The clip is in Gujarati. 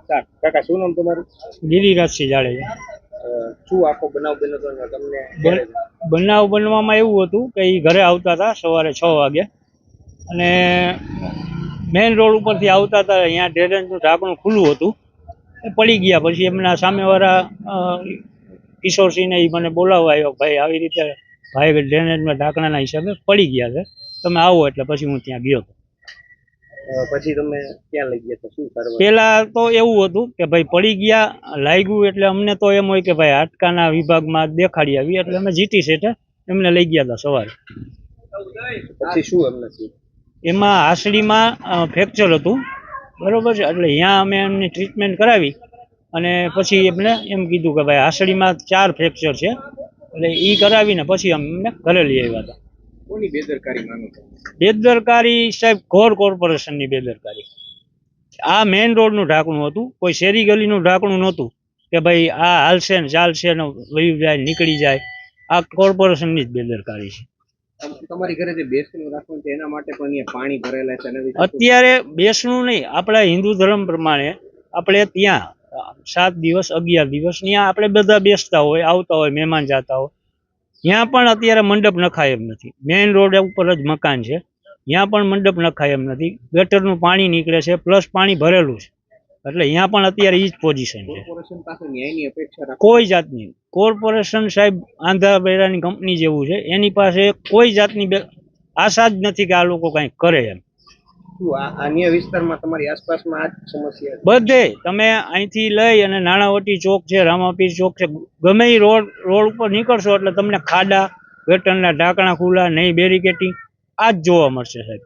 કાકા શું નામ તમારું? ગિરિરાજસિંહ જાડેજા. શું આખો બનાવ બન્યો હતો ને તમને? બનાવ બનવામાં એવું હતું કે એ ઘરે આવતા હતા સવારે 6 વાગે અને મેઇન રોડ ઉપરથી આવતા હતા. અહીંયા ડ્રેનેજનું ઢાંકણું ખુલ્લું હતું, એ પડી ગયા. પછી એમના સામેવાળા કિશોરસિંહને એ મને બોલાવવા આવ્યો, ભાઈ આવી રીતે ભાઈ ડ્રેનેજના ઢાંકણાના હિસાબે પડી ગયા છે, તમે આવો. એટલે પછી હું ત્યાં ગયો હતો. પછી તમે ક્યાં લઈ ગયા? શું કરવા? પેલા તો એવું હતું કે ભાઈ પડી ગયા, લાગ્યું એટલે અમને તો એમ હોય કે ભાઈ હાડકાના વિભાગમાં દેખાડી આવી, એટલે અમે જીટી સેટે એમને લઈ ગયા હતા સવારે. પછી શું એમને થયું? એમાં હાસડીમાં ફ્રેક્ચર હતું, બરોબર છે. એટલે અહીંયા અમે એમની ટ્રીટમેન્ટ કરાવી અને પછી એમને એમ કીધું કે ભાઈ હાસડીમાં 4 ફ્રેક્ચર છે, એટલે એ કરાવીને પછી અમને ઘરે લઈ આવ્યા હતા. કોની બેદરકારી માનો છો? બેદરકારી સાહેબ ઘોર કોર્પોરેશનની બેદરકારી. આ મેઇન રોડનું ઢાંકણું હતું, કોઈ શેરી ગલીનું ઢાંકણું નહોતું કે ભાઈ આ હાલશે ને ચાલશે ને વયું જાય નીકળી જાય. આ કોર્પોરેશનની જ બેદરકારી છે. તમારી ઘરે જે બેસણું રાખવું છે એના માટે પણ અહીંયા પાણી ભરેલા છે. અત્યારે બેસણું નહીં, આપણા હિન્દુ ધર્મ પ્રમાણે આપણે ત્યાં 7 દિવસ 11 દિવસ ત્યાં આપણે બધા બેસતા હોય, આવતા હોય, મહેમાન જતા હોય. ત્યાં પણ અત્યારે મંડપ નખાય એમ નથી. મેઇન રોડ ઉપર જ મકાન છે, ત્યાં પણ મંડપ નખાય એમ નથી. ગટરનું પાણી નીકળે છે, પ્લસ પાણી ભરેલું છે. એટલે ત્યાં પણ અત્યારે એ જ પોઝિશન છે. કોઈ જાતની કોર્પોરેશન સાહેબ આંધ્રાબેરાની કંપની જેવું છે, એની પાસે કોઈ જાતની આશા જ નથી કે આ લોકો કંઈક કરે એમ. અન્ય વિસ્તારમાં તમારી આસપાસમાં આ જ સમસ્યા? બધે તમે અહીંથી લઈ અને નાણાવટી ચોક છે, રામાપીર ચોક છે, ગમે એ રોડ ઉપર નીકળશો એટલે તમને ખાડા, ગટરના ઢાંકણા ખુલ્લા, નહીં બેરિકેટિંગ, આ જ જોવા મળશે સાહેબ.